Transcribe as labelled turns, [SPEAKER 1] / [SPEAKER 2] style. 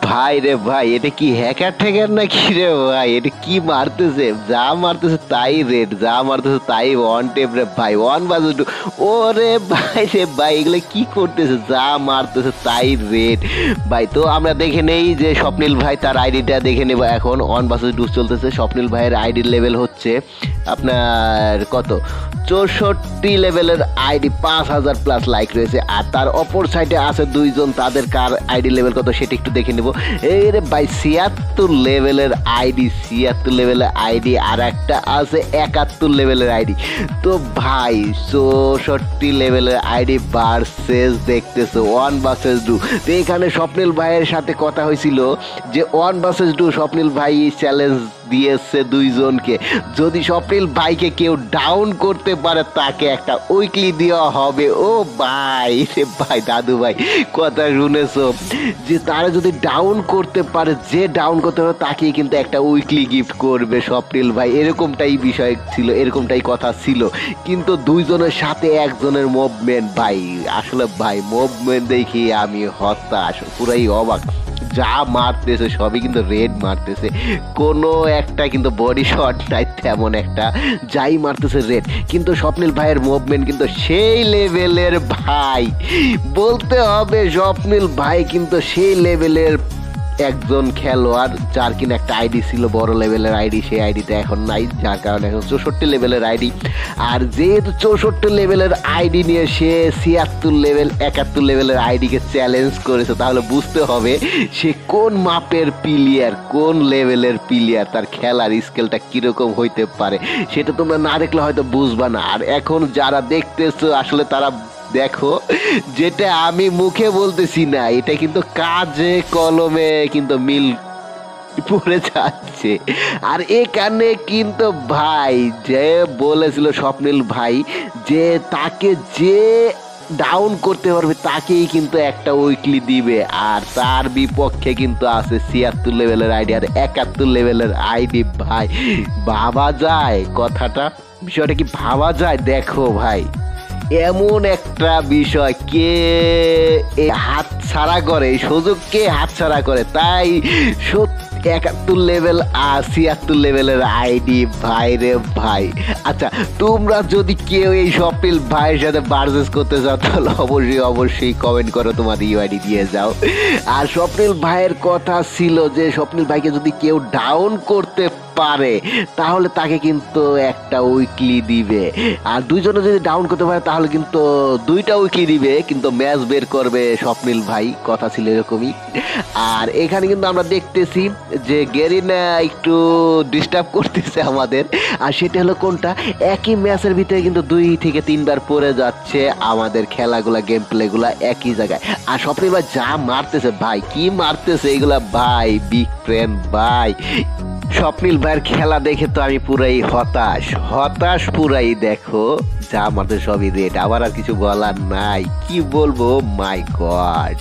[SPEAKER 1] ভাই রে ভাই, এটা কি হ্যাকার ঠ্যাকার নাকি রে ভাই? এটা কি মারতেছে? যা মারতেছে তাই রেড, যা মারতেছে তাই ওয়ান টেপ রে ভাই, ওয়ান বাজু টু। ওরে ভাই রে ভাই, এগুলো কি করতেছে? যা মারতেছে তাই রেড ভাই। তো আমরা দেখে নেই যে স্বপ্নিল ভাই তার আইডিটা দেখে নেব এখন। ওয়ান বাজু টু চলতেছে, স্বপ্নিল ভাইয়ের আইডির লেভেল হচ্ছে আপনার কত, 64 লেভেলের আইডি, 5000 প্লাস লাইক রয়েছে। আর তার অপর সাইডে আছে দুইজন, তাদের কার আইডি লেভেল কত সেটা একটু দেখে নেব। এই রে ভাই 76 লেভেলের আইডি, 76 লেভেলের আইডি, আর একটা আছে 71 লেভেলের আইডি। তো ভাই 64 লেভেলের আইডি ভার্সেস দেখতেছে ওয়ান ভার্সেস টু। তো এখানে স্বপ্নিল ভাইয়ের সাথে কথা হয়েছিল যে ওয়ান ভার্সেস টু, স্বপ্নিল ভাই চ্যালেঞ্জ দিয়েছে দুইজনকে, যদি স্বপ্নিল ভাইকে কেউ ডাউন করতে পারে তাকে একটা উইকলি দেওয়া হবে। ও ভাই রে ভাই, দাদু ভাই কথা শুনেছো, যে তারা যদি ডাউন করতে পারে, যে ডাউন করতে পারে তাকেই কিন্তু একটা উইকলি গিফট করবে স্বপ্নিল ভাই। এরকমটাই বিষয় ছিল, এরকমটাই কথা ছিল। কিন্তু দুইজনের সাথে একজনের মুভমেন্ট ভাই, আসলে ভাই মুভমেন্ট দেখি আমি হতাশ, পুরাই অবাক। যা মারতেছে সবই কিন্তু রেড মারতেছে, কোনো একটা কিন্তু বডি শট নাই তেমন একটা, যাই মারতেছে রেড। কিন্তু স্বপ্নিল ভাইয়ের মুভমেন্ট কিন্তু সেই লেভেলের ভাই, বলতে হবে স্বপ্নিল ভাই কিন্তু সেই লেভেলের একজন খেলোয়াড়, যার কিনা একটা আইডি ছিল বড় লেভেলের আইডি, সেই আইডিটা এখন নাই, যার কারণে এখন 64 লেভেলের আইডি। আর যেহেতু 64 লেভেলের আইডি নিয়ে সে 76 লেভেল 71 লেভেলের আইডিকে চ্যালেঞ্জ করেছে, তাহলে বুঝতে হবে সে কোন মাপের প্লেয়ার, কোন লেভেলের প্লেয়ার, তার খেলার স্কেলটা কিরকম হইতে পারে সেটা তোমরা না দেখলে হয়তো বুঝবা না। আর এখন যারা দেখতেছো আসলে তারা দেখো, যেটা আমি মুখে বলতেছি না, এটা কিন্তু কাজে কলমে কিন্তু মিল পড়ে যাচ্ছে। আর এখানে কিন্তু ভাই যে বলেছিল স্বপ্নিল ভাই যে তাকে যে ডাউন করতে পারবে তাকেই কিন্তু একটা উইকলি দিবে, আর তার বিপক্ষে কিন্তু আছে 76 লেভেলের আইডি আর 71 লেভেলের আইডি। ভাই ভাবা যায় কথাটা, বিষয়টা কি ভাবা যায়? দেখো ভাই, এমন একটা বিষয় কে এই হাত ছাড়া করে, এই সুযোগকে হাত ছাড়া করে, তাই 71 লেভেল আর 76 লেভেলের আইডি ভাই রে ভাই। আচ্ছা, তোমরা যদি কেউ এই স্বপ্নিল ভাইয়ের সাথে পারচেস করতে চাও তাহলে অবশ্যই কমেন্ট করো, তোমার ইউআইডি দিয়ে যাও। আর স্বপ্নিল ভাইয়ের কথা ছিল যে স্বপ্নিল ভাইকে যদি কেউ ডাউন করতে পারে তাহলে তাকে কিন্তু একটা উইকলি দিবে, আর দুইজনে যদি ডাউন করতে পারে তাহলে কিন্তু দুইটা উইকলি দিবে, কিন্তু ম্যাচ বের করবে স্বপ্নিল ভাই, কথা ছিল এরকমই। আর এখানে কিন্তু আমরা দেখতেছি যে গেরিনা একটু ডিস্টার্ব করতেছে আমাদের, আর সেটা হলো কোনটা, একই ম্যাচের ভিতরে কিন্তু 2 থেকে 3 বার পড়ে যাচ্ছে আমাদের খেলাগুলা, গেম প্লেগুলা একই জায়গায়। আর স্বপ্নিল ভাই যা মারতেছে ভাই, কি মারতেছে এগুলা ভাই, বিগ ফ্রেন্ড ভাই। স্বপ্নিল ভাইয়ের খেলা দেখে তো আমি পুরাই হতাশ পুরাই। দেখো যা আমাদের সবই রেড, আবার আর কিছু বলার নাই, কি বলবো, মাই গড।